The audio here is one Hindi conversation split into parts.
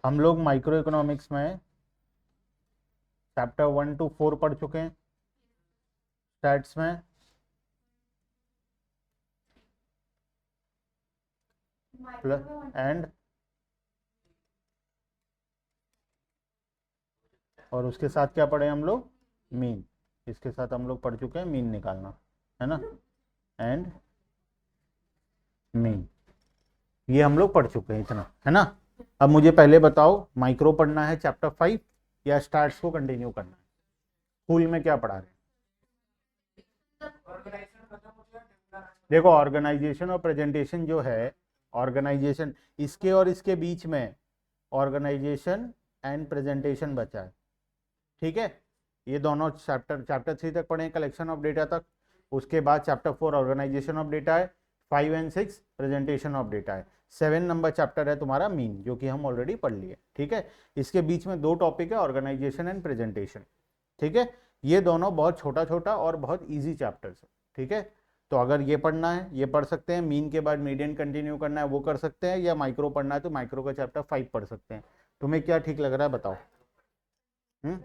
हम लोग माइक्रो इकोनॉमिक्स में चैप्टर 1 to 4 पढ़ चुके हैं स्टैट्स में। एंड और उसके साथ क्या पढ़े हम लोग, मीन। इसके साथ हम लोग पढ़ चुके हैं मीन निकालना, है ना, एंड मीन, ये हम लोग पढ़ चुके हैं इतना, है ना। अब मुझे पहले बताओ, माइक्रो पढ़ना है चैप्टर 5 या स्टार्ट्स को कंटिन्यू करना है? स्कूल में क्या पढ़ा रहे हैं? देखो, ऑर्गेनाइजेशन और प्रेजेंटेशन जो है, ऑर्गेनाइजेशन, इसके और इसके बीच में ऑर्गेनाइजेशन एंड प्रेजेंटेशन बचा है, ठीक है। ये दोनों चैप्टर 3 तक पढ़े, कलेक्शन ऑफ डेटा तक। उसके बाद चैप्टर 4 ऑर्गेनाइजेशन ऑफ डेटा है, 5 एंड 6 प्रेजेंटेशन ऑफ डेटा है। 7 नंबर चैप्टर है तुम्हारा मीन, जो कि हम ऑलरेडी पढ़ लिए, ठीक है। इसके बीच में दो टॉपिक है, ऑर्गेनाइजेशन एंड प्रेजेंटेशन, ठीक है। ये दोनों बहुत छोटा छोटा और बहुत ईजी चैप्टर्स है, ठीक है। तो अगर ये पढ़ना है ये पढ़ सकते हैं, मीन के बाद मीडियन कंटिन्यू करना है वो कर सकते हैं, या माइक्रो पढ़ना है तो माइक्रो का चैप्टर 5 पढ़ सकते हैं। तुम्हें क्या ठीक लग रहा है बताओ। हम्म।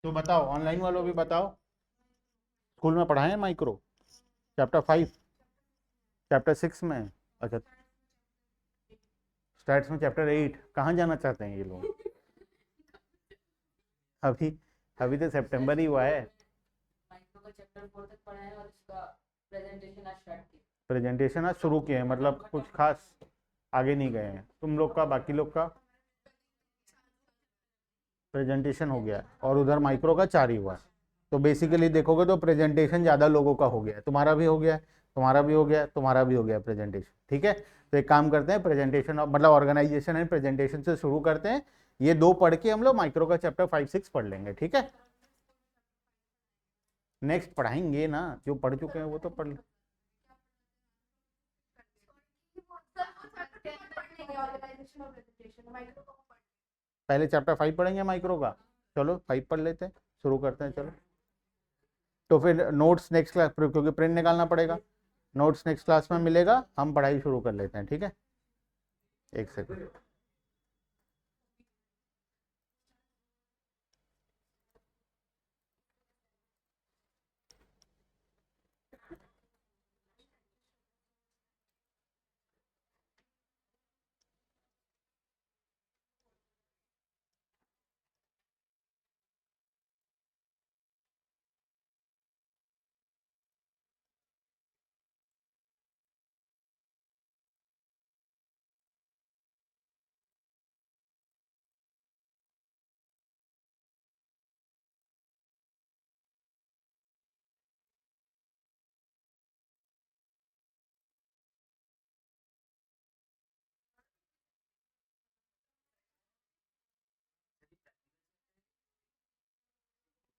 तो बताओ, ऑनलाइन वालों भी बताओ, स्कूल में पढ़ाए हैं माइक्रो चैप्टर 5, चैप्टर 6 में? अच्छा, स्टैट्स में चैप्टर 8। कहाँ जाना चाहते हैं ये लोग? अभी अभी तो सितंबर ही हुआ है। प्रेजेंटेशन आज शुरू किए हैं, मतलब कुछ खास आगे नहीं गए हैं। तुम लोग का, बाकी लोग का प्रेजेंटेशन हो गया है, और उधर माइक्रो का 4 ही हुआ है। तो बेसिकली देखोगे तो प्रेजेंटेशन ज़्यादा लोगों का हो गया है। तुम्हारा भी हो गया है, तुम्हारा भी हो गया है, तुम्हारा भी हो गया प्रेजेंटेशन, ठीक है। तो एक काम करते हैं, प्रेजेंटेशन मतलब ऑर्गेनाइजेशन एंड प्रेजेंटेशन से शुरू करते हैं। ये दो पढ़ के हम लोग माइक्रो का चैप्टर 5 6 पढ़ लेंगे, ठीक है। नेक्स्ट पढ़ाएंगे ना, जो पढ़ चुके हैं वो तो पढ़। पहले चैप्टर 5 पढ़ेंगे माइक्रो का। चलो 5 पढ़ लेते हैं, शुरू करते हैं, चलो। तो फिर नोट्स नेक्स्ट क्लास, क्योंकि प्रिंट निकालना पड़ेगा, नोट्स नेक्स्ट क्लास में मिलेगा, हम पढ़ाई शुरू कर लेते हैं, ठीक है। एक सेकंड।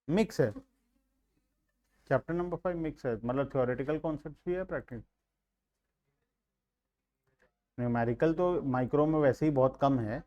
मिक्स है, चैप्टर नंबर 5 मिक्स है, मतलब थ्योरेटिकल कॉन्सेप्ट भी है, प्रैक्टिस। न्यूमेरिकल तो माइक्रो में वैसे ही बहुत कम है।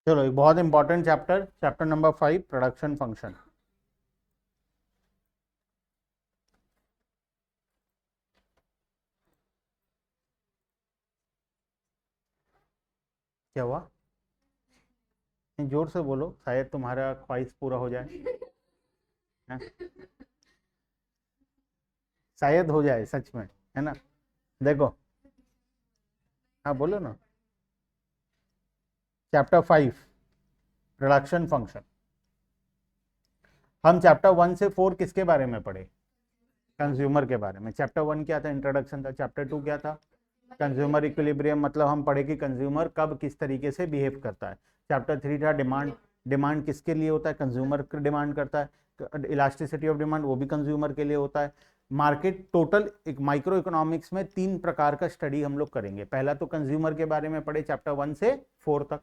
चलो, एक बहुत important chapter, chapter number 5, production function. क्या हुआ? जोर से बोलो, शायद तुम्हारा ख्वाहिश पूरा हो जाए। हाँ? शायद हो जाए सच में, है ना। देखो, हाँ बोलो ना। Chapter 5 production function. हम चैप्टर 1 से 4 किसके बारे में पढ़े? कंज्यूमर के बारे में। चैप्टर 1 क्या था? इंट्रोडक्शन था। चैप्टर 2 क्या था? कंज्यूमर इक्विलिब्रियम, मतलब हम पढ़े कि कंज्यूमर कब किस तरीके से बिहेव करता है। चैप्टर 3 था डिमांड। डिमांड किसके लिए होता है? कंज्यूमर डिमांड करता है। इलास्टिसिटी ऑफ डिमांड वो भी कंज्यूमर के लिए होता है। मार्केट टोटल एक माइक्रो इकोनॉमिक्स में 3 प्रकार का स्टडी हम लोग करेंगे। पहला तो कंज्यूमर के बारे में पढ़े चैप्टर 1 से 4 तक।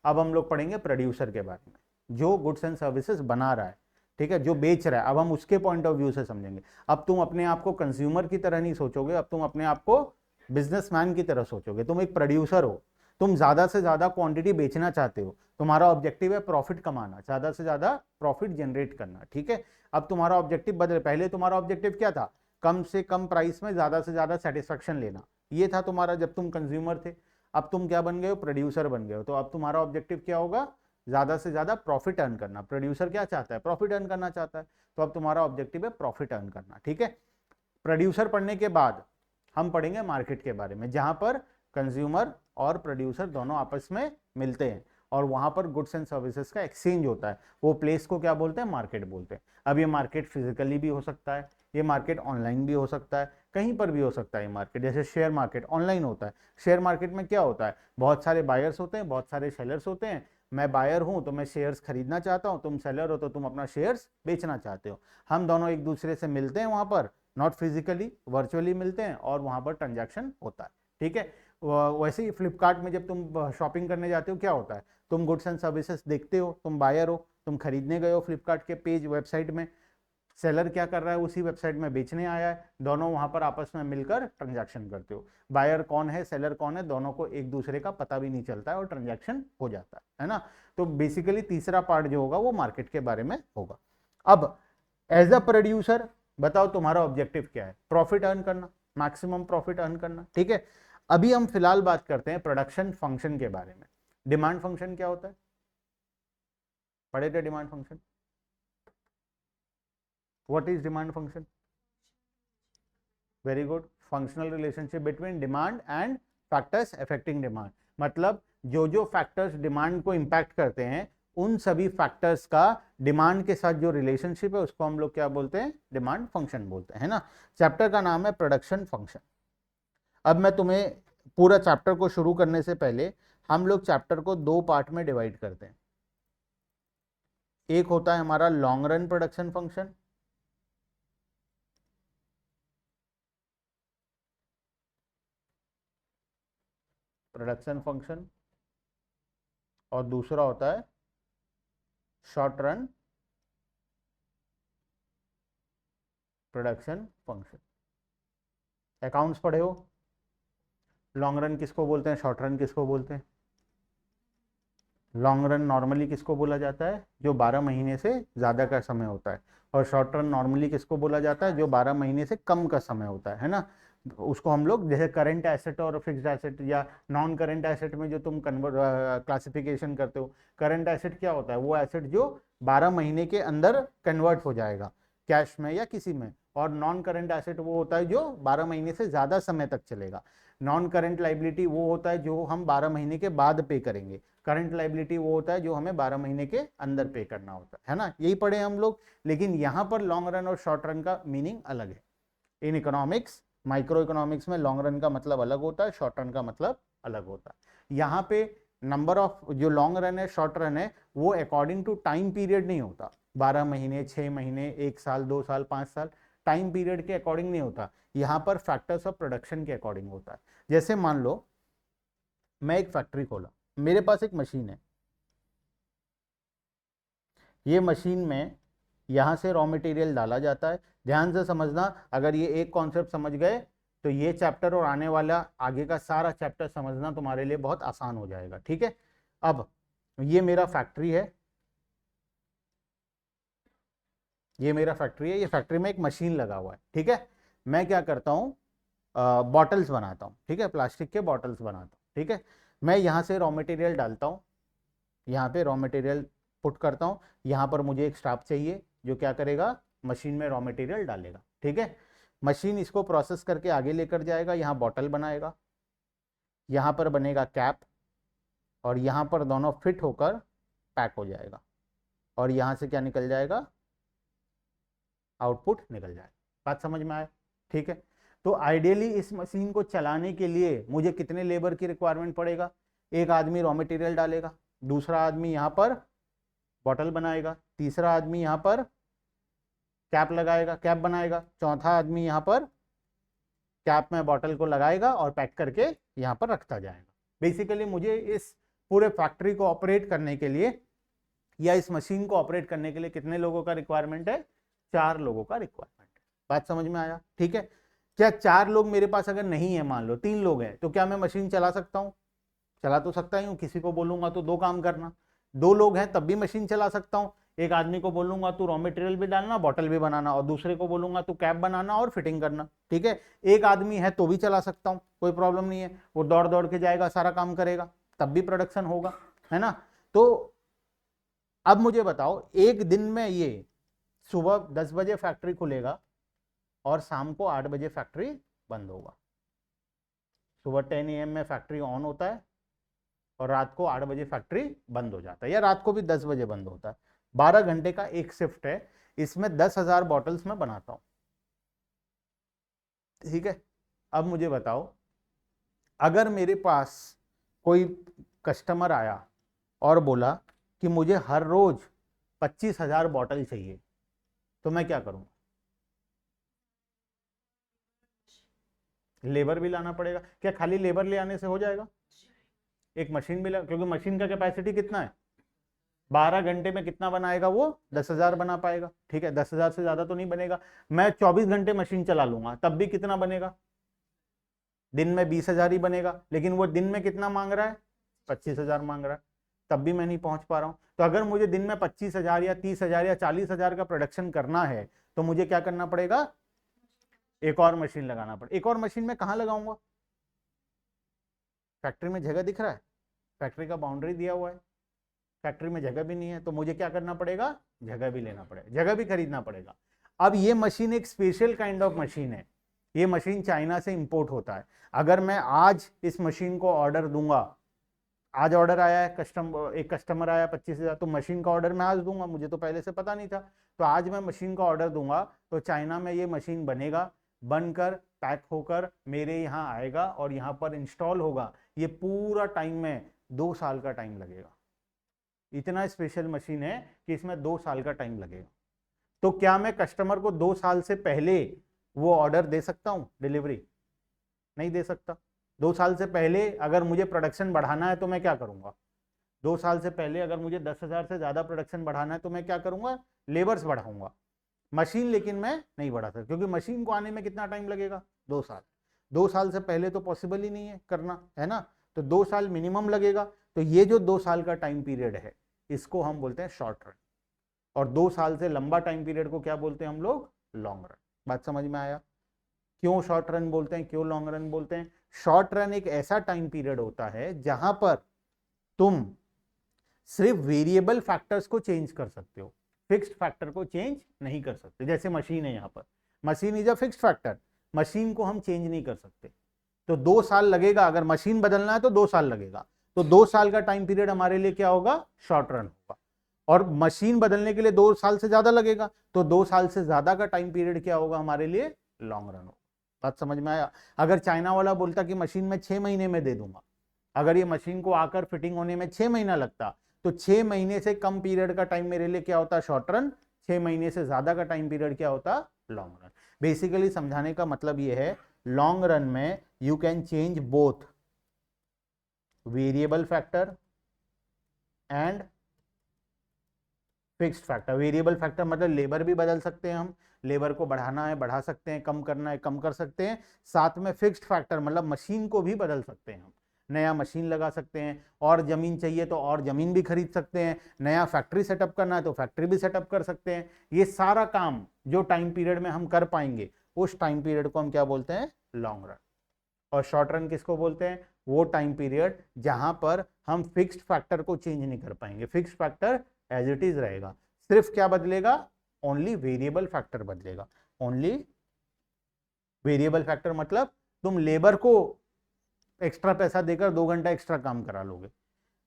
अब हम लोग पढ़ेंगे प्रोड्यूसर के बारे में, जो गुड्स एंड सर्विसेज बना रहा है, ठीक है, जो बेच रहा है। अब हम उसके पॉइंट ऑफ व्यू से समझेंगे। अब तुम अपने आप को कंज्यूमर की तरह नहीं सोचोगे, अब तुम अपने आप को बिजनेसमैन की तरह सोचोगे। तुम एक प्रोड्यूसर हो, तुम ज्यादा से ज्यादा क्वांटिटी बेचना चाहते हो, तुम्हारा ऑब्जेक्टिव है प्रॉफिट कमाना, ज्यादा से ज्यादा प्रॉफिट जनरेट करना, ठीक है। अब तुम्हारा ऑब्जेक्टिव बदले, पहले तुम्हारा ऑब्जेक्टिव क्या था? कम से कम प्राइस में ज्यादा से ज्यादा सेटिस्फेक्शन लेना, ये था तुम्हारा जब तुम कंज्यूमर थे। अब तुम क्या बन गए हो? प्रोड्यूसर बन गए हो। तो अब तुम्हारा ऑब्जेक्टिव क्या होगा? ज्यादा से ज्यादा प्रॉफिट अर्न करना। प्रोड्यूसर क्या चाहता है? प्रॉफिट अर्न करना चाहता है। तो अब तुम्हारा ऑब्जेक्टिव है प्रॉफिट अर्न करना, ठीक है। प्रोड्यूसर पढ़ने के बाद हम पढ़ेंगे मार्केट के बारे में, जहां पर कंज्यूमर और प्रोड्यूसर दोनों आपस में मिलते हैं और वहां पर गुड्स एंड सर्विसेज का एक्सचेंज होता है। वो प्लेस को क्या बोलते हैं? मार्केट बोलते हैं। अब ये मार्केट फिजिकली भी हो सकता है, ये मार्केट ऑनलाइन भी हो सकता है, कहीं पर भी हो सकता है ये मार्केट। जैसे शेयर मार्केट ऑनलाइन होता है। शेयर मार्केट में क्या होता है? बहुत सारे बायर्स होते हैं, बहुत सारे सेलर्स होते हैं। मैं बायर हूं तो मैं शेयर्स खरीदना चाहता हूं, तुम सेलर हो तो तुम अपना शेयर्स बेचना चाहते हो। हम दोनों एक दूसरे से मिलते हैं वहां पर, नॉट फिजिकली, वर्चुअली मिलते हैं और वहां पर ट्रांजैक्शन होता है, ठीक है। वैसे ही फ्लिपकार्ट में जब तुम शॉपिंग करने जाते हो क्या होता है? तुम गुड्स एंड सर्विसेज देखते हो, तुम बायर हो, तुम खरीदने गए हो फ्लिपकार्ट के पेज वेबसाइट में। सेलर क्या कर रहा है? उसी वेबसाइट में बेचने आया है। दोनों वहां पर आपस में मिलकर ट्रांजैक्शन करते हो। बायर कौन है, सेलर कौन है, दोनों को एक दूसरे का पता भी नहीं चलता है और ट्रांजैक्शन हो जाता है ना। तो बेसिकली तीसरा पार्ट जो होगा वो मार्केट के बारे में होगा। अब एज अ प्रोड्यूसर बताओ तुम्हारा ऑब्जेक्टिव क्या है? प्रॉफिट अर्न करना, मैक्सिमम प्रॉफिट अर्न करना, ठीक है। अभी हम फिलहाल बात करते हैं प्रोडक्शन फंक्शन के बारे में। डिमांड फंक्शन क्या होता है? पढ़े थे demand function? What is demand function? Very good. Functional relationship between demand and factors affecting demand. मतलब जो जो फैक्टर्स डिमांड को इंपैक्ट करते हैं, उन सभी फैक्टर्स का डिमांड के साथ जो रिलेशनशिप है उसको हम लोग क्या बोलते हैं? डिमांड फंक्शन बोलते हैं, है ना। चैप्टर का नाम है प्रोडक्शन फंक्शन। अब मैं तुम्हें पूरा चैप्टर को शुरू करने से पहले हम लोग चैप्टर को 2 पार्ट में डिवाइड करते हैं। एक होता है हमारा लॉन्ग रन प्रोडक्शन फंक्शन, और दूसरा होता है short run production function. Accounts पढ़े हो? लॉन्ग रन किसको बोलते हैं, शॉर्ट रन किसको बोलते हैं? लॉन्ग रन नॉर्मली किसको बोला जाता है? जो 12 महीने से ज़्यादा का समय होता है। और शॉर्ट रन नॉर्मली किसको बोला जाता है? जो 12 महीने से कम का समय होता है ना। उसको हम लोग जैसे करंट एसेट और फिक्स्ड एसेट या नॉन करंट एसेट में जो तुम कन्वर्ट क्लासिफिकेशन करते हो, करंट एसेट क्या होता है? वो एसेट जो 12 महीने के अंदर कन्वर्ट हो जाएगा कैश में या किसी में। और नॉन करंट एसेट वो होता है जो 12 महीने से ज़्यादा समय तक चलेगा। नॉन करंट लाइबिलिटी वो होता है जो हम 12 महीने के बाद पे करेंगे। करंट लाइबिलिटी वो होता है जो हमें 12 महीने के अंदर पे करना होता है ना। यही पढ़े हम लोग। लेकिन यहाँ पर लॉन्ग रन और शॉर्ट रन का मीनिंग अलग है। इन इकोनॉमिक्स, माइक्रो इकोनॉमिक्स में लॉन्ग रन का मतलब अलग होता है, शॉर्ट रन का मतलब अलग होता है। यहाँ पे नंबर ऑफ जो लॉन्ग रन है, शॉर्ट रन है, वो अकॉर्डिंग टू टाइम पीरियड नहीं होता। 12 महीने, 6 महीने, 1 साल, 2 साल, 5 साल, टाइम पीरियड के अकॉर्डिंग नहीं होता। यहाँ पर फैक्टर्स ऑफ प्रोडक्शन के अकॉर्डिंग होता है। जैसे मान लो मैं एक फैक्ट्री खोला, मेरे पास एक मशीन है। ये मशीन में यहाँ से रॉ मटेरियल डाला जाता है। ध्यान से समझना, अगर ये एक कॉन्सेप्ट समझ गए तो ये चैप्टर और आने वाला आगे का सारा चैप्टर समझना तुम्हारे लिए बहुत आसान हो जाएगा, ठीक है। अब ये मेरा फैक्ट्री है, ये मेरा फैक्ट्री है। ये फैक्ट्री में एक मशीन लगा हुआ है, ठीक है। मैं क्या करता हूँ? बॉटल्स बनाता हूँ, ठीक है, प्लास्टिक के बॉटल्स बनाता हूँ, ठीक है। मैं यहाँ से रॉ मटेरियल डालता हूँ, यहाँ पे रॉ मटेरियल पुट करता हूँ, यहाँ पर मुझे एक स्टाफ चाहिए जो क्या करेगा, मशीन में रॉ मटेरियल डालेगा। ठीक है, मशीन इसको प्रोसेस करके आगे लेकर जाएगा, यहाँ बॉटल बनाएगा, यहाँ पर बनेगा कैप, और यहाँ पर दोनों फिट होकर पैक हो जाएगा, और यहाँ से क्या निकल जाएगा, आउटपुट निकल जाएगा। बात समझ में आए? ठीक है, तो आइडियली इस मशीन को चलाने के लिए मुझे कितने लेबर की रिक्वायरमेंट पड़ेगा, एक आदमी रॉ मटेरियल डालेगा, दूसरा आदमी यहाँ पर बॉटल बनाएगा, तीसरा आदमी यहाँ पर कैप लगाएगा, कैप बनाएगा, चौथा आदमी यहाँ पर कैप में बॉटल को लगाएगा और पैक करके यहाँ पर रखता जाएगा। बेसिकली मुझे इस पूरे फैक्ट्री को ऑपरेट करने के लिए या इस मशीन को ऑपरेट करने के लिए कितने लोगों का रिक्वायरमेंट है, 4 लोगों का रिक्वायरमेंट है। बात समझ में आया? ठीक है, क्या 4 लोग मेरे पास अगर नहीं है, मान लो 3 लोग हैं, तो क्या मैं मशीन चला सकता हूँ? चला तो सकता ही हूँ, किसी को बोलूंगा तो 2 काम करना। 2 लोग हैं तब भी मशीन चला सकता हूँ, एक आदमी को बोलूंगा तू रॉ मटेरियल भी डालना, बॉटल भी बनाना, और दूसरे को बोलूंगा तू कैप बनाना और फिटिंग करना। ठीक है, एक आदमी है तो भी चला सकता हूँ, कोई प्रॉब्लम नहीं है, वो दौड़ दौड़ के जाएगा, सारा काम करेगा, तब भी प्रोडक्शन होगा, है ना। तो अब मुझे बताओ, एक दिन में ये सुबह 10 बजे फैक्ट्री खुलेगा और शाम को 8 बजे फैक्ट्री बंद होगा। सुबह 10 AM में फैक्ट्री ऑन होता है और रात को 8 बजे फैक्ट्री बंद हो जाता है, या रात को भी 10 बजे बंद होता है। 12 घंटे का एक शिफ्ट है, इसमें 10,000 बॉटल्स में बनाता हूं। ठीक है, अब मुझे बताओ, अगर मेरे पास कोई कस्टमर आया और बोला कि मुझे हर रोज 25,000 बॉटल चाहिए, तो मैं क्या करूंगा? लेबर भी लाना पड़ेगा। क्या खाली लेबर ले आने से हो जाएगा? एक मशीन भी क्योंकि मशीन का कैपेसिटी कितना है, 12 घंटे में कितना बनाएगा वो, 10,000 बना पाएगा। ठीक है, 10,000 से ज्यादा तो नहीं बनेगा। मैं 24 घंटे मशीन चला लूंगा तब भी कितना बनेगा, दिन में 20,000 ही बनेगा, लेकिन वो दिन में कितना मांग रहा है, 25,000 मांग रहा है, तब भी मैं नहीं पहुंच पा रहा हूं। तो अगर मुझे दिन में 25,000 या 30,000 या 40,000 का प्रोडक्शन करना है, तो मुझे क्या करना पड़ेगा, एक और मशीन लगाना पड़ेगा। एक और मशीन में कहां लगाऊंगा, फैक्ट्री में जगह दिख रहा है, फैक्ट्री का बाउंड्री दिया हुआ है, फैक्ट्री में जगह भी नहीं है, तो मुझे क्या करना पड़ेगा, जगह भी लेना पड़ेगा, जगह भी खरीदना पड़ेगा। अब ये मशीन एक स्पेशल काइंड ऑफ मशीन है, ये मशीन चाइना से इंपोर्ट होता है। अगर मैं आज इस मशीन को ऑर्डर दूंगा, आज ऑर्डर आया है, एक कस्टमर आया 25,000, तो मशीन का ऑर्डर मैं आज दूंगा, मुझे तो पहले से पता नहीं था, तो आज मैं मशीन का ऑर्डर दूंगा तो चाइना में ये मशीन बनेगा, बनकर पैक होकर मेरे यहाँ आएगा और यहाँ पर इंस्टॉल होगा। ये पूरा टाइम में 2 साल का टाइम लगेगा। इतना स्पेशल मशीन है कि इसमें 2 साल का टाइम लगेगा। तो क्या मैं कस्टमर को 2 साल से पहले वो ऑर्डर दे सकता हूँ डिलीवरी? नहीं दे सकता। 2 साल से पहले अगर मुझे प्रोडक्शन बढ़ाना है तो मैं क्या करूंगा, 2 साल से पहले अगर मुझे 10,000 से ज्यादा प्रोडक्शन बढ़ाना है तो मैं क्या करूंगा, लेबर्स बढ़ाऊंगा। मशीन लेकिन मैं नहीं बढ़ा सकता, क्योंकि मशीन को आने में कितना टाइम लगेगा, 2 साल। 2 साल से पहले तो पॉसिबल ही नहीं है करना, है ना, तो 2 साल मिनिमम लगेगा। तो ये जो 2 साल का टाइम पीरियड है, इसको हम बोलते हैं शॉर्ट रन, और 2 साल से लंबा टाइम पीरियड को क्या बोलते हैं हम लोग, लॉन्ग रन। बात समझ में आया? क्यों शॉर्ट रन बोलते हैं, क्यों लॉन्ग रन बोलते हैं? शॉर्ट रन एक ऐसा टाइम पीरियड होता है जहां पर तुम सिर्फ वेरिएबल फैक्टर्स को चेंज कर सकते हो, फिक्स्ड फैक्टर को चेंज नहीं कर सकते। जैसे मशीन है, यहाँ पर machine is a fixed factor, machine को हम चेंज नहीं कर सकते। तो 2 साल लगेगा, अगर मशीन बदलना है तो 2 साल लगेगा, तो 2 साल का टाइम पीरियड हमारे लिए क्या होगा, शॉर्ट रन होगा। और मशीन बदलने के लिए 2 साल से ज्यादा लगेगा, तो 2 साल से ज्यादा का टाइम पीरियड क्या होगा हमारे लिए, लॉन्ग रन होगा। बात समझ में आया? अगर चाइना वाला बोलता कि मशीन में 6 महीने में दे दूंगा, अगर ये मशीन को आकर फिटिंग होने में 6 महीना लगता, तो 6 महीने से कम पीरियड का टाइम मेरे लिए क्या होता, शॉर्ट रन। 6 महीने से ज्यादा का टाइम पीरियड क्या होता, लॉन्ग रन। बेसिकली समझाने का मतलब ये है, लॉन्ग रन में you can change both variable factor and fixed factor. Variable factor मतलब लेबर भी बदल सकते हैं हम, लेबर को बढ़ाना है बढ़ा सकते हैं, कम करना है कम कर सकते हैं। साथ में फिक्स्ड फैक्टर मतलब मशीन को भी बदल सकते हैं हम, नया मशीन लगा सकते हैं, और जमीन चाहिए तो और जमीन भी खरीद सकते हैं, नया फैक्ट्री सेटअप करना है तो फैक्ट्री भी सेटअप कर सकते हैं। ये सारा काम जो टाइम पीरियड में हम कर पाएंगे, उस टाइम पीरियड को हम क्या बोलते हैं, लॉन्ग रन। और शॉर्ट रन किसको बोलते हैं, वो टाइम पीरियड जहां पर हम फिक्स्ड फैक्टर को चेंज नहीं कर पाएंगे, fixed factor as it is रहेगा, सिर्फ क्या बदलेगा, ओनली वेरिएबल फैक्टर बदलेगा। ओनली वेरिएबल फैक्टर मतलब तुम लेबर को एक्स्ट्रा पैसा देकर 2 घंटा एक्स्ट्रा काम करा लोगे,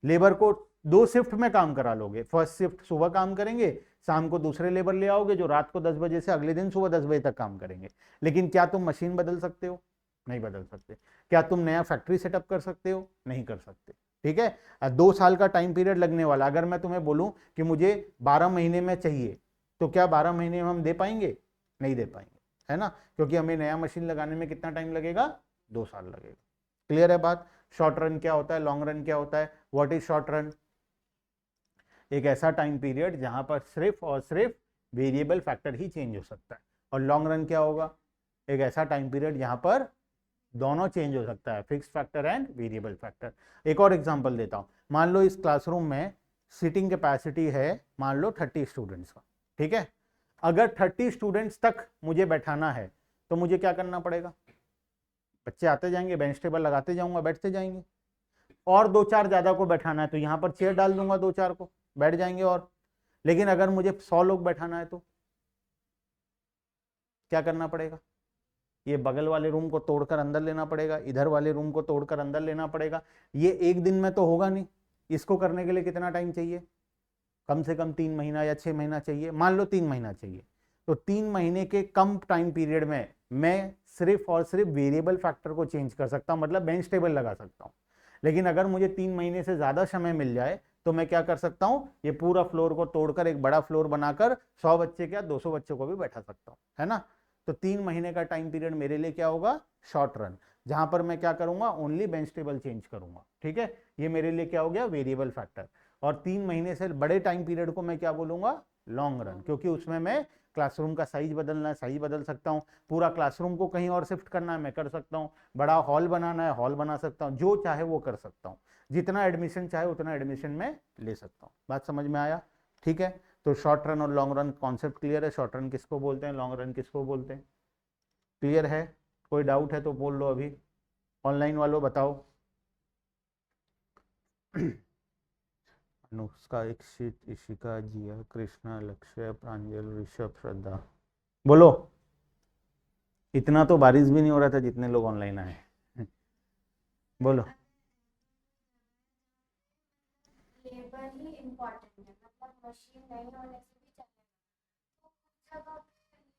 लेबर को 2 शिफ्ट में काम करा लोगे, फर्स्ट शिफ्ट सुबह काम करेंगे, शाम को दूसरे लेबर ले आओगे जो रात को 10 बजे से अगले दिन सुबह 10 बजे तक काम करेंगे। लेकिन क्या तुम मशीन बदल सकते हो? नहीं बदल सकते। क्या तुम नया फैक्ट्री सेटअप कर सकते हो? नहीं कर सकते। ठीक है, 2 साल का टाइम पीरियड लगने वाला, अगर मैं तुम्हें बोलूं कि मुझे 12 महीने में चाहिए, तो क्या 12 महीने में हम दे पाएंगे? नहीं दे पाएंगे, है ना, क्योंकि हमें नया मशीन लगाने में कितना टाइम लगेगा? 2 साल लगेगा। क्लियर है बात? शॉर्ट रन क्या होता है, लॉन्ग रन क्या होता है? What is short run? एक ऐसा टाइम पीरियड जहां पर सिर्फ और सिर्फ वेरिएबल फैक्टर ही चेंज हो सकता है। और लॉन्ग रन क्या होगा? एक ऐसा टाइम पीरियड जहां पर दोनों चेंज हो सकता है, fixed factor and variable factor. एक और एग्जांपल देता हूं, मान लो इस क्लासरूम में सीटिंग कैपेसिटी है मान लो 30 स्टूडेंट्स का, ठीक है। अगर 30 स्टूडेंट्स तक मुझे बैठाना है तो मुझे क्या करना पड़ेगा? बच्चे आते जाएंगे, बेंच टेबल लगाते जाऊंगा, बैठते जाएंगे। और 2-4 ज्यादा को बैठाना है तो यहाँ पर चेयर डाल दूंगा, 2-4 को बैठ जाएंगे। और लेकिन अगर मुझे 100 लोग बैठाना है तो क्या करना पड़ेगा? ये बगल वाले रूम को तोड़कर अंदर लेना पड़ेगा, इधर वाले रूम को तोड़कर अंदर लेना पड़ेगा। ये एक दिन में तो होगा नहीं, इसको करने के लिए कितना टाइम चाहिए? कम से कम 3 महीना या 6 महीना चाहिए। मान लो 3 महीना चाहिए, तो 3 महीने के कम टाइम पीरियड में मैं सिर्फ और सिर्फ वेरिएबल फैक्टर को चेंज कर सकता हूं, मतलब बेंच टेबल लगा सकता हूं। लेकिन अगर मुझे 3 महीने से ज्यादा समय मिल जाए तो मैं क्या कर सकता हूं? ये पूरा फ्लोर को तोड़कर एक बड़ा फ्लोर बनाकर 100 बच्चे क्या 200 बच्चों को भी बैठा सकता हूं, है ना। तो 3 महीने का टाइम पीरियड मेरे लिए क्या होगा? शॉर्ट रन, जहां पर मैं क्या करूंगा? ओनली बेंच टेबल चेंज करूंगा, ठीक है। ये मेरे लिए क्या हो गया? Variable factor. और 3 महीने से बड़े टाइम पीरियड को मैं क्या बोलूंगा? लॉन्ग रन, क्योंकि उसमें मैं क्लासरूम का साइज बदलना है, साइज बदल सकता हूँ, पूरा क्लासरूम को कहीं और शिफ्ट करना है मैं कर सकता हूँ, बड़ा हॉल बनाना है हॉल बना सकता हूँ, जो चाहे वो कर सकता हूँ, जितना एडमिशन चाहे उतना एडमिशन में ले सकता हूँ। बात समझ में आया? ठीक है, तो शॉर्ट रन और लॉन्ग रन कॉन्सेप्ट क्लियर है। शॉर्ट रन किसको बोलते हैं, लॉन्ग रन किसको बोलते हैं? क्लियर है? कोई डाउट है तो बोल लो अभी, ऑनलाइन वालों बताओ। अनुष्का, इक्षित, इशिका, जिया, कृष्णा, लक्ष्य, प्रांजल, ऋषभ, श्रद्धा, बोलो। इतना तो बारिश भी नहीं हो रहा था जितने लोग ऑनलाइन आए। बोलो। लेबर ही इम्पोर्टेंट है, मतलब मशीन नहीं होने से भी चलेगा। तो जब आप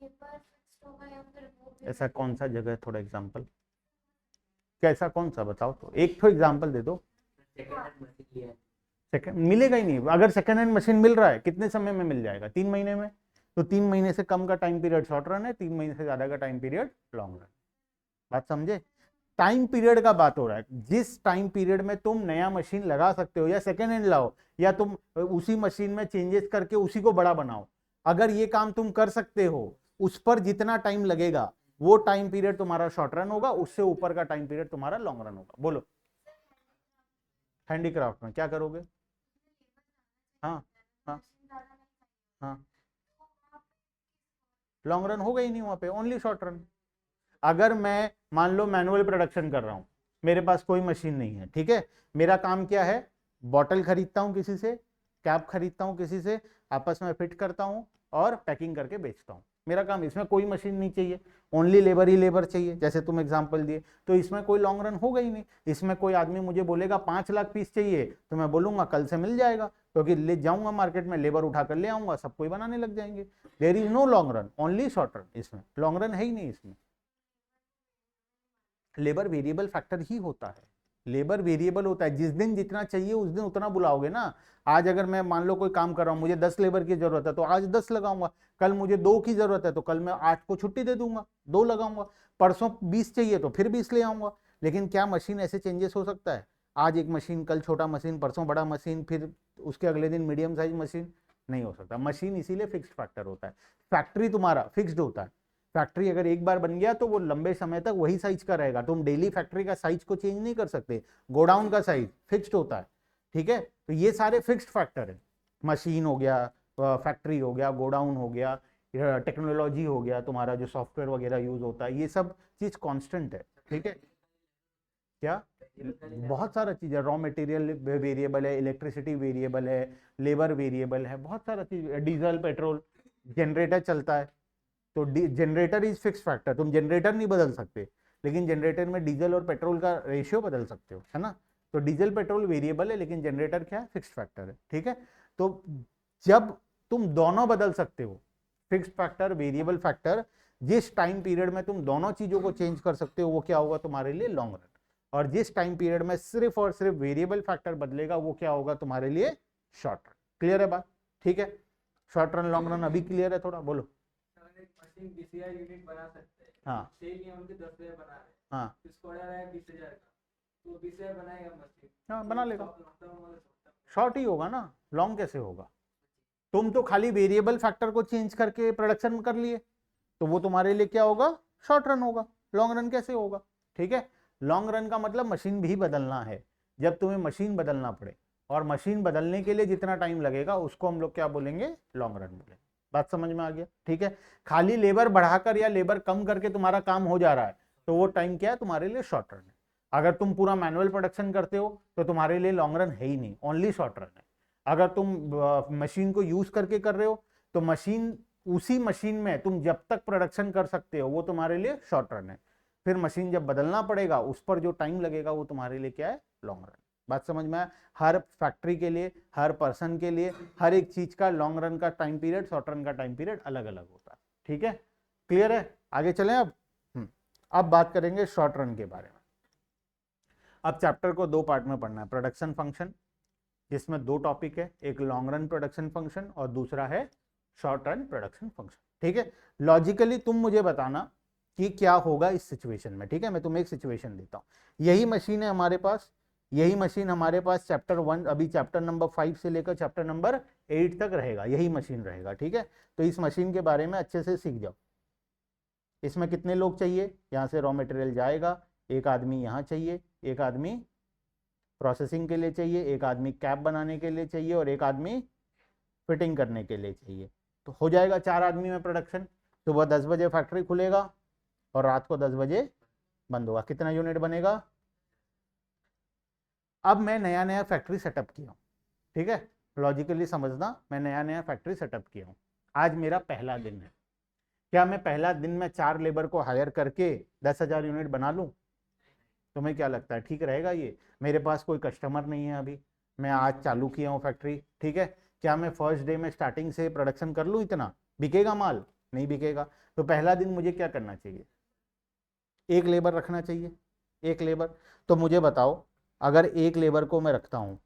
लेबर फिक्स्ड होगा या फिर वो ऐसा कौन सा जगह है, थोड़ा एग्जांपल कैसा कौन सा बताओ, तो एक तो एग्जांपल दे दो। सेकंड मिलेगा ही नहीं। अगर सेकंड हैंड मशीन मिल रहा है कितने समय में मिल जाएगा? 3 महीने में। तो 3 महीने से कम का टाइम पीरियड शॉर्ट रन है, 3 महीने से ज्यादा का टाइम पीरियड लॉन्ग रन। बात समझे? टाइम पीरियड का बात हो रहा है, जिस टाइम पीरियड में तुम नया मशीन लगा सकते हो या सेकेंड हैंड लाओ, या तुम उसी मशीन में चेंजेस करके उसी को बड़ा बनाओ, अगर ये काम तुम कर सकते हो, उस पर जितना टाइम लगेगा वो टाइम पीरियड तुम्हारा शॉर्ट रन होगा, उससे ऊपर का टाइम पीरियड तुम्हारा लॉन्ग रन होगा। बोलो। हैंडीक्राफ्ट में क्या करोगे? हाँ हाँ हाँ, लॉन्ग रन होगा ही नहीं वहां पे, ओनली शॉर्ट रन। अगर मैं मान लो मैनुअल प्रोडक्शन कर रहा हूं, मेरे पास कोई मशीन नहीं है, ठीक है, मेरा काम क्या है? बॉटल खरीदता हूं किसी से, कैप खरीदता हूं किसी से, आपस में फिट करता हूं और पैकिंग करके बेचता हूं, मेरा काम। इसमें कोई मशीन नहीं चाहिए, ओनली लेबर ही लेबर चाहिए, जैसे तुम एग्जांपल दिए। तो इसमें कोई लॉन्ग रन होगा ही नहीं। इसमें कोई आदमी मुझे बोलेगा 5 लाख पीस चाहिए, तो मैं बोलूंगा कल से मिल जाएगा, क्योंकि ले जाऊंगा मार्केट में, लेबर उठा कर ले आऊंगा, सब कोई बनाने लग जाएंगे। There is no long run, only short run. इसमें लॉन्ग रन है ही नहीं। इसमें लेबर वेरिएबल फैक्टर ही होता है, लेबर वेरिएबल होता है, जिस दिन जितना चाहिए उस दिन उतना बुलाओगे ना। आज अगर मैं मान लो कोई काम कर रहा हूं, मुझे 10 लेबर की जरूरत है तो आज 10 लगाऊंगा, कल मुझे 2 की जरूरत है तो कल मैं 8 को छुट्टी दे दूंगा, 2 लगाऊंगा, परसों 20 चाहिए तो फिर 20 ले आऊंगा। लेकिन क्या मशीन ऐसे चेंजेस हो सकता है? आज एक मशीन, कल छोटा मशीन, परसों बड़ा मशीन, फिर उसके अगले दिन मीडियम साइज मशीन? नहीं हो सकता। मशीन इसीलिए फिक्स्ड फैक्टर होता है। फैक्ट्री तुम्हारा फिक्स्ड होता है, फैक्ट्री अगर एक बार बन गया तो वो लंबे समय तक वही साइज का रहेगा। तुम डेली फैक्ट्री का साइज को चेंज नहीं कर सकते, गोडाउन का साइज फिक्स्ड होता है, ठीक है। तो ये सारे फिक्स्ड फैक्टर है, मशीन हो गया, फैक्ट्री हो गया, गोडाउन हो गया, टेक्नोलॉजी हो गया, तुम्हारा जो सॉफ्टवेयर वगैरह यूज होता है, ये सब चीज कांस्टेंट है, ठीक है। क्या बहुत सारा चीज है, रॉ मटेरियल वेरिएबल है, इलेक्ट्रिसिटी वेरिएबल है, लेबर वेरिएबल है, बहुत सारा चीज, डीजल पेट्रोल, जनरेटर चलता है तो जनरेटर इज फिक्स फैक्टर, तुम जनरेटर नहीं बदल सकते, लेकिन जनरेटर में डीजल और पेट्रोल का रेशियो बदल सकते हो, है ना। तो डीजल पेट्रोल वेरिएबल है, लेकिन जनरेटर क्या है, फिक्स फैक्टर है, ठीक है। तो जब तुम दोनों बदल सकते हो, फिक्स फैक्टर, वेरिएबल फैक्टर, जिस टाइम पीरियड में तुम दोनों चीजों को चेंज कर सकते हो वो क्या होगा तुम्हारे लिए, लॉन्ग रन। और जिस टाइम पीरियड में सिर्फ और सिर्फ वेरिएबल फैक्टर बदलेगा वो क्या होगा तुम्हारे लिए, शॉर्ट रन। क्लियर है बात, ठीक है। शॉर्ट रन लॉन्ग रन अभी क्लियर है, थोड़ा बोलो। मशीन बीसीआई यूनिट बना सकते हैं, हाँ सेल की उनके 10,000 बना रहे हैं, हाँ इसको ऑर्डर आया 20,000 का, तो 20,000 बनाएगा मशीन, हाँ बना लेगा, शॉर्ट शॉर्ट ही होगा ना, लॉन्ग कैसे होगा। तुम तो खाली वेरिएबल फैक्टर को चेंज करके प्रोडक्शन कर लिए, तो वो तुम्हारे लिए क्या होगा, शॉर्ट रन होगा। लॉन्ग रन कैसे होगा, ठीक है। लॉन्ग रन का मतलब मशीन भी बदलना है, जब तुम्हें मशीन बदलना पड़े, और मशीन बदलने के लिए जितना टाइम लगेगा उसको हम लोग क्या बोलेंगे, लॉन्ग रन बोलेंगे। बात समझ में आ गया, ठीक है। खाली लेबर बढ़ाकर या लेबर कम करके तुम्हारा काम हो जा रहा है, तो वो टाइम क्या है तुम्हारे लिए, शॉर्ट रन है। अगर तुम पूरा मैनुअल प्रोडक्शन करते हो तो तुम्हारे लिए लॉन्ग रन है ही नहीं, ओनली शॉर्ट रन है। अगर तुम मशीन को यूज करके कर रहे हो तो मशीन, उसी मशीन में तुम जब तक प्रोडक्शन कर सकते हो वो तुम्हारे लिए शॉर्ट रन है। फिर मशीन जब बदलना पड़ेगा उस पर जो टाइम लगेगा वो तुम्हारे लिए क्या है, लॉन्ग रन। बात समझ में आया। हर फैक्ट्री के लिए, हर पर्सन के लिए, हर एक चीज का लॉन्ग रन का टाइम पीरियड, शॉर्ट रन का टाइम पीरियड अलग अलग होता है, ठीक है। क्लियर है, आगे चलें अब। अब बात करेंगे शॉर्ट रन के बारे में। अब चैप्टर को दो पार्ट में पढ़ना है, प्रोडक्शन फंक्शन, जिसमें दो टॉपिक है, एक लॉन्ग रन प्रोडक्शन फंक्शन और दूसरा है शॉर्ट रन प्रोडक्शन फंक्शन, ठीक है। लॉजिकली तुम मुझे बताना कि क्या होगा इस सिचुएशन में, ठीक है। मैं तुम्हें एक सिचुएशन देता हूं, यही मशीन है हमारे पास, यही मशीन हमारे पास चैप्टर 1, अभी चैप्टर नंबर 5 से लेकर चैप्टर नंबर 8 तक रहेगा, यही मशीन रहेगा, ठीक है। तो इस मशीन के बारे में अच्छे से सीख जाओ। इसमें कितने लोग चाहिए, यहाँ से रॉ मटेरियल जाएगा, एक आदमी यहाँ चाहिए, एक आदमी प्रोसेसिंग के लिए चाहिए, एक आदमी कैप बनाने के लिए चाहिए और एक आदमी फिटिंग करने के लिए चाहिए। तो हो जाएगा 4 आदमी में प्रोडक्शन। सुबह 10 बजे फैक्ट्री खुलेगा और रात को 10 बजे बंद होगा। कितना यूनिट बनेगा। अब मैं नया नया फैक्ट्री सेटअप किया हूँ, ठीक है, लॉजिकली समझना, मैं नया नया फैक्ट्री सेटअप किया हूँ। आज मेरा पहला दिन है, क्या मैं पहला दिन में 4 लेबर को हायर करके 10,000 यूनिट बना लूँ। तुम्हें क्या लगता है ठीक रहेगा ये। मेरे पास कोई कस्टमर नहीं है अभी, मैं आज चालू किया हूँ फैक्ट्री, ठीक है। क्या मैं फर्स्ट डे में स्टार्टिंग से प्रोडक्शन कर लूँ, इतना बिकेगा माल, नहीं बिकेगा। तो पहला दिन मुझे क्या करना चाहिए, एक लेबर रखना चाहिए, एक लेबर। तो मुझे बताओ, अगर एक लेबर को मैं रखता हूं,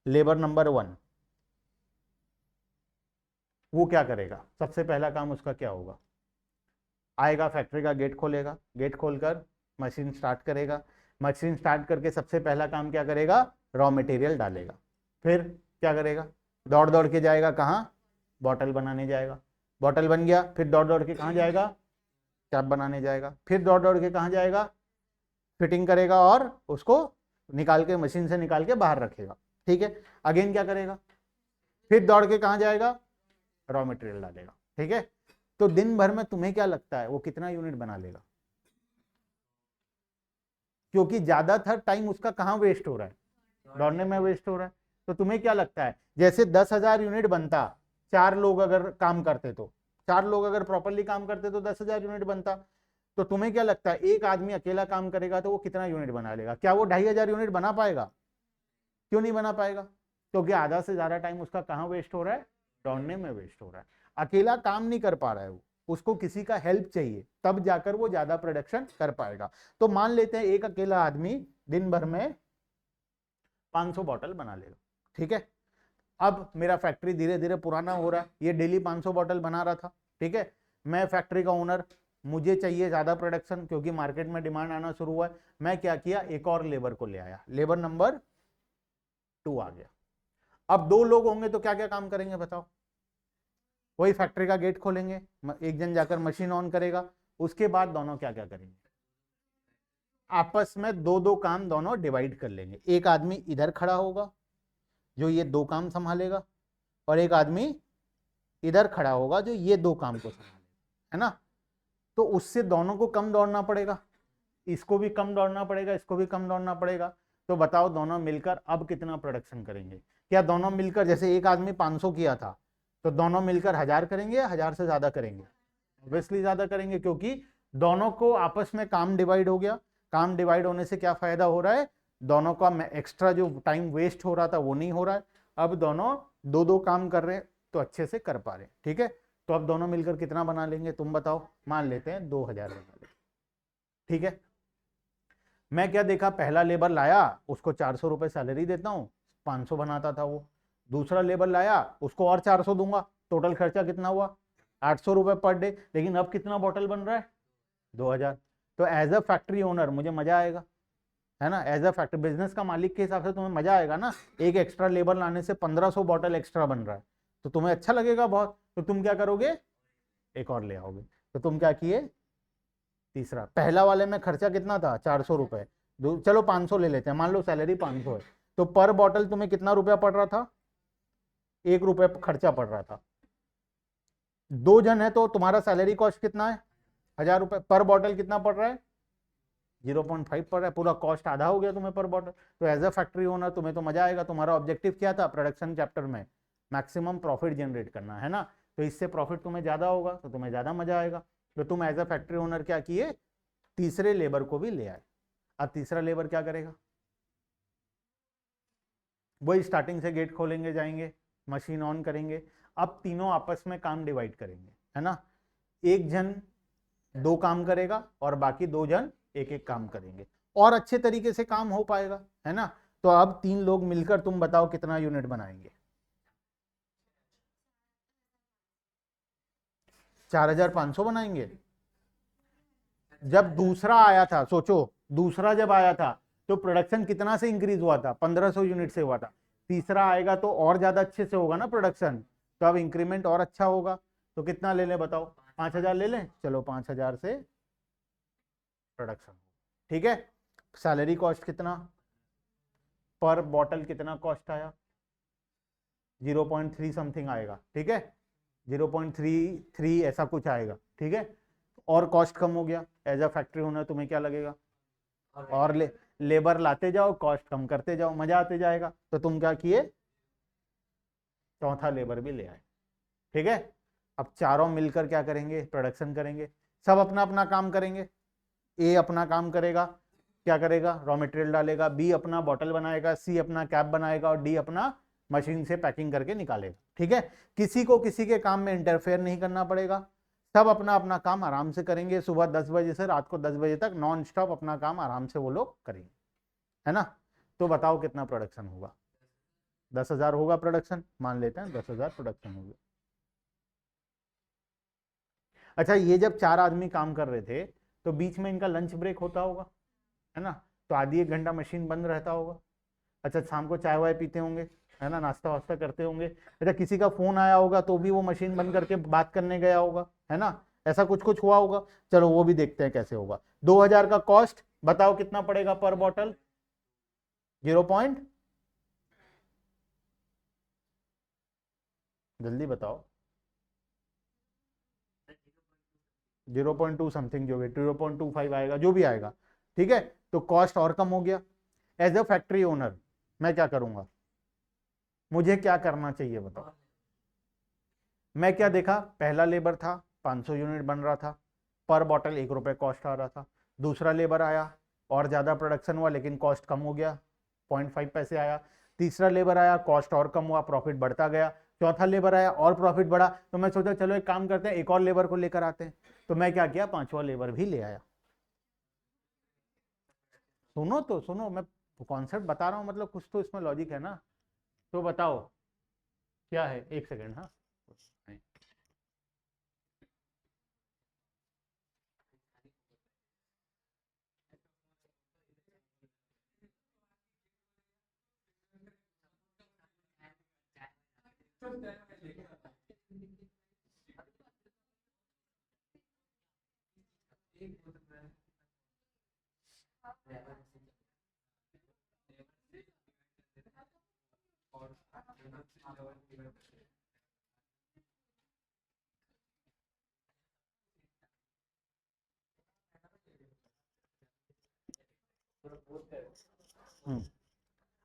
लेबर नंबर 1, वो क्या करेगा, सबसे पहला काम उसका क्या होगा, आएगा फैक्ट्री का गेट खोलेगा, गेट खोलकर मशीन स्टार्ट करेगा, मशीन स्टार्ट करके सबसे पहला काम क्या करेगा, रॉ मटेरियल डालेगा। फिर क्या करेगा, दौड़ दौड़ के जाएगा कहाँ, बॉटल बनाने जाएगा, बॉटल बन गया, फिर दौड़ दौड़ के कहाँ जाएगा, कैप बनाने जाएगा, फिर दौड़ दौड़ के कहाँ जाएगा, फिटिंग करेगा और उसको निकाल के, मशीन से निकाल के बाहर रखेगा, ठीक है। अगेन क्या करेगा, फिर दौड़ के कहाँ जाएगा, रॉ मटेरियल डालेगा, ठीक है। तो दिन भर में तुम्हें क्या लगता है वो कितना यूनिट बना लेगा, क्योंकि ज्यादातर टाइम उसका कहाँ वेस्ट हो रहा है, दौड़ने में वेस्ट हो रहा है। तो तुम्हें क्या लगता है, जैसे 10,000 यूनिट बनता, 4 लोग अगर काम करते, तो 4 लोग अगर प्रॉपरली काम करते तो 10,000 यूनिट बनता। तो तुम्हें क्या लगता है एक आदमी अकेला काम करेगा तो वो कितना यूनिट बना लेगा, क्या वो 2,500 यूनिट बना पाएगा, क्यों नहीं बना पाएगा, क्योंकि आधा से ज्यादा टाइम उसका कहाँ वेस्ट हो रहा है, दौड़ने में वेस्ट हो रहा है। अकेला काम नहीं कर पा रहा है वो, उसको किसी का हेल्प चाहिए, तब जाकर वो ज्यादा प्रोडक्शन कर पाएगा। तो मान लेते हैं एक अकेला आदमी दिन भर में 500 बॉटल बना लेगा, ठीक है। अब मेरा फैक्ट्री धीरे धीरे पुराना हो रहा है, ये डेली 500 बॉटल बना रहा था, ठीक है। मैं फैक्ट्री का ओनर, मुझे चाहिए ज्यादा प्रोडक्शन क्योंकि मार्केट में डिमांड आना शुरू हुआ है। मैं क्या किया, एक और लेबर को ले आया, लेबर नंबर 2 आ गया। अब 2 लोग होंगे तो क्या क्या काम करेंगे बताओ, वही फैक्ट्री का गेट खोलेंगे, एक जन जाकर मशीन ऑन करेगा, उसके बाद दोनों क्या क्या करेंगे, आपस में 2-2 काम दोनों डिवाइड कर लेंगे। एक आदमी इधर खड़ा होगा जो ये 2 काम संभालेगा, और एक आदमी इधर खड़ा होगा जो ये 2 काम को संभालेगा, है ना। तो उससे दोनों को कम दौड़ना पड़ेगा, इसको भी कम दौड़ना पड़ेगा, इसको भी कम दौड़ना पड़ेगा। तो बताओ दोनों मिलकर अब कितना प्रोडक्शन करेंगे? क्या दोनों मिलकर, जैसे एक आदमी 500 किया था, तो दोनों मिलकर 1000 करेंगे या 1000 से ज्यादा करेंगे? ऑब्वियसली ज्यादा करेंगे, क्योंकि दोनों को आपस में काम डिवाइड हो गया। काम डिवाइड होने से क्या फायदा हो रहा है? दोनों का एक्स्ट्रा जो टाइम वेस्ट हो रहा था वो नहीं हो रहा है। अब दोनों दो दो काम कर रहे हैं तो अच्छे से कर पा रहे हैं। ठीक है, तो अब दोनों मिलकर कितना बना लेंगे तुम बताओ? मान लेते हैं 2000 बना लेंगे। ठीक है, मैं क्या देखा, पहला लेबर लाया उसको 400 रुपए सैलरी देता हूँ, 500 बनाता था वो। दूसरा लेबर लाया उसको और 400 दूंगा, टोटल खर्चा कितना हुआ? 800 रुपए पर डे। लेकिन अब कितना बॉटल बन रहा है? 2000। तो एज अ फैक्ट्री ओनर मुझे मजा आएगा, है ना? एज अ फैक्ट्री बिजनेस का मालिक के हिसाब से तुम्हें मजा आएगा ना। एक एक्स्ट्रा लेबर लाने से 1500 बॉटल एक्स्ट्रा बन रहा है, तो तुम्हें अच्छा लगेगा बहुत। तो तुम क्या करोगे? एक और ले आओगे। तो तुम क्या किए? तीसरा, पहला वाले में खर्चा कितना था? 400 रुपए। चलो 500 ले लेते हैं, मान लो सैलरी 500 है, तो पर बॉटल तुम्हें कितना रुपया पड़ रहा था? 1 रुपये खर्चा पड़ रहा था। 2 जन है तो तुम्हारा सैलरी कॉस्ट कितना है? 1000 रुपए। पर बॉटल कितना पड़ रहा है? 0.5 पड़ रहा है। पूरा कॉस्ट आधा हो गया तुम्हें पर बॉटल। तो एज अ फैक्ट्री ओनर तुम्हें तो मजा आएगा। तुम्हारा ऑब्जेक्टिव क्या था प्रोडक्शन चैप्टर में? मैक्सिमम प्रॉफिट जनरेट करना, है ना? तो इससे प्रॉफिट तुम्हें ज्यादा होगा तो तुम्हें ज्यादा मजा आएगा। तो तुम एज अ फैक्ट्री ओनर क्या किए? तीसरे लेबर को भी ले आए। अब तीसरा लेबर क्या करेगा? वही स्टार्टिंग से गेट खोलेंगे, जाएंगे, मशीन ऑन करेंगे। अब तीनों आपस में काम डिवाइड करेंगे, है ना? एक जन 2 काम करेगा और बाकी 2 जन एक एक काम करेंगे, और अच्छे तरीके से काम हो पाएगा, है ना? तो अब 3 लोग मिलकर तुम बताओ कितना यूनिट बनाएंगे? 4500 बनाएंगे। जब दूसरा आया था, सोचो, दूसरा जब आया था तो प्रोडक्शन कितना से इंक्रीज हुआ था? 1500 यूनिट से हुआ था। तीसरा आएगा तो और ज्यादा अच्छे से होगा ना प्रोडक्शन, तो अब इंक्रीमेंट और अच्छा होगा। तो कितना ले लें बताओ? 5000 ले लें? चलो 5000 से प्रोडक्शन। ठीक है, सैलरी कॉस्ट कितना? पर बॉटल कितना कॉस्ट आया? 0.3 समथिंग आएगा। ठीक है, 0.33 ऐसा कुछ आएगा। ठीक है, और कॉस्ट कम हो गया। एज अ फैक्ट्री ओनर तुम्हें क्या लगेगा? और लेबर लाते जाओ, कॉस्ट कम करते जाओ, मजा आते जाएगा। तो तुम क्या किए? चौथा लेबर भी ले आए। ठीक है, अब चारों मिलकर क्या करेंगे? प्रोडक्शन करेंगे। सब अपना अपना काम करेंगे। ए अपना काम करेगा, क्या करेगा? रॉ मटेरियल डालेगा। बी अपना बॉटल बनाएगा। सी अपना कैप बनाएगा। और डी अपना मशीन से पैकिंग करके निकालेगा। ठीक है, किसी को किसी के काम में इंटरफेयर नहीं करना पड़ेगा। सब अपना अपना काम आराम से करेंगे। सुबह 10 बजे से रात को 10 बजे तक नॉन स्टॉप अपना काम आराम से वो लोग करेंगे, है ना? तो बताओ कितना प्रोडक्शन होगा? 10,000 होगा प्रोडक्शन, मान लेते हैं 10,000 प्रोडक्शन होगा। अच्छा, ये जब 4 आदमी काम कर रहे थे तो बीच में इनका लंच ब्रेक होता होगा, है ना? तो आधी 1 घंटा मशीन बंद रहता होगा। अच्छा, शाम को चाय वाय पीते होंगे, है ना? नाश्ता वास्ता करते होंगे। अच्छा, किसी का फोन आया होगा तो भी वो मशीन बंद करके बात करने गया होगा, है ना? ऐसा कुछ कुछ हुआ होगा। चलो वो भी देखते हैं कैसे होगा। 2000 का कॉस्ट बताओ कितना पड़ेगा पर बॉटल? 0. जल्दी बताओ। 0.2 समथिंग, जो भी 0.25 आएगा, जो भी आएगा। ठीक है, तो कॉस्ट और कम हो गया। एज अ फैक्ट्री ओनर मैं क्या करूंगा? मुझे क्या करना चाहिए बताओ? मैं क्या देखा, पहला लेबर था, 500 यूनिट बन रहा था, पर बॉटल 1 रुपए कॉस्ट आ रहा था। दूसरा लेबर आया, और ज्यादा प्रोडक्शन हुआ लेकिन कॉस्ट कम हो गया, 0.5 पैसे आया। तीसरा लेबर आया, कॉस्ट और कम हुआ, प्रॉफिट बढ़ता गया। चौथा लेबर आया और प्रॉफिट बढ़ा। तो मैं सोचा चलो एक काम करते हैं, एक और लेबर को लेकर आते हैं। तो मैं क्या किया, 5वां लेबर भी ले आया। सुनो तो सुनो, मैं कॉन्सेप्ट बता रहा हूं, मतलब कुछ तो इसमें लॉजिक है ना। तो बताओ क्या है? एक सेकेंड, हाँ।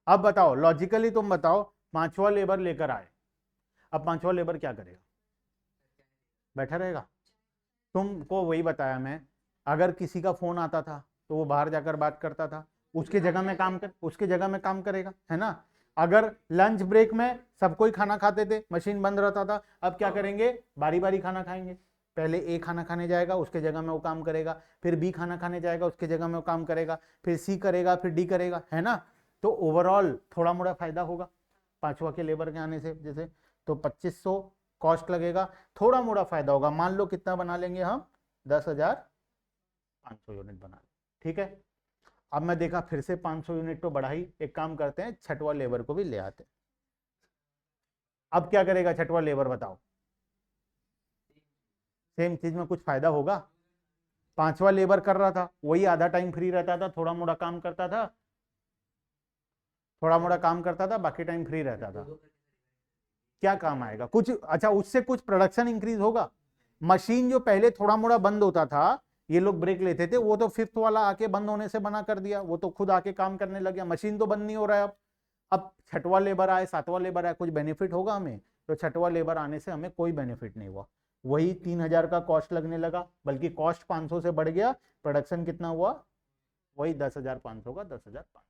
अब बताओ लॉजिकली, तुम बताओ, पांचवा लेबर लेकर आए, अब पांचवा लेबर क्या करेगा? बैठा रहेगा। तुमको वही बताया मैं, अगर किसी का फोन आता था तो वो बाहर जाकर बात करता था, उसके जगह में काम करेगा, है ना। अगर लंच ब्रेक में सब कोई खाना खाते थे, मशीन बंद रहता था, अब क्या करेंगे? बारी बारी खाना खाएंगे। पहले ए खाना खाने जाएगा, उसके जगह में वो काम करेगा, फिर बी खाना खाने जाएगा, उसके जगह में वो काम करेगा, फिर सी करेगा, फिर डी करेगा, है ना। तो ओवरऑल थोड़ा मोड़ा फायदा होगा पांचवा के लेबर के आने से। जैसे तो 2500 कॉस्ट लगेगा, थोड़ा मोड़ा फायदा होगा। मान लो कितना बना लेंगे हम? 10,500 यूनिट बना लें, ठीक है। अब मैं देखा फिर से 500 यूनिट तो बढ़ा ही, एक काम करते हैं छठवा लेबर को भी ले आते हैं। अब क्या करेगा छठवा लेबर बताओ? सेम चीज में कुछ फायदा होगा? पांचवा लेबर कर रहा था, वही आधा टाइम फ्री रहता था, थोड़ा मोड़ा काम करता था, बाकी टाइम फ्री रहता था। क्या काम आएगा? कुछ अच्छा, उससे कुछ प्रोडक्शन इंक्रीज होगा। मशीन जो पहले थोड़ा मोड़ा बंद होता था, ये लोग ब्रेक लेते थे, वो तो फिफ्थ वाला आके बंद होने से मना कर दिया, वो तो खुद आके काम करने लग गया, मशीन तो बंद नहीं हो रहा है। अब छठवा लेबर आए, सातवां लेबर आए, कुछ बेनिफिट होगा हमें? तो छठवा लेबर आने से हमें कोई बेनिफिट नहीं हुआ। वही 3000 का कॉस्ट लगने लगा, बल्कि कॉस्ट 500 से बढ़ गया, प्रोडक्शन कितना हुआ? वही 10,500 का 10,500।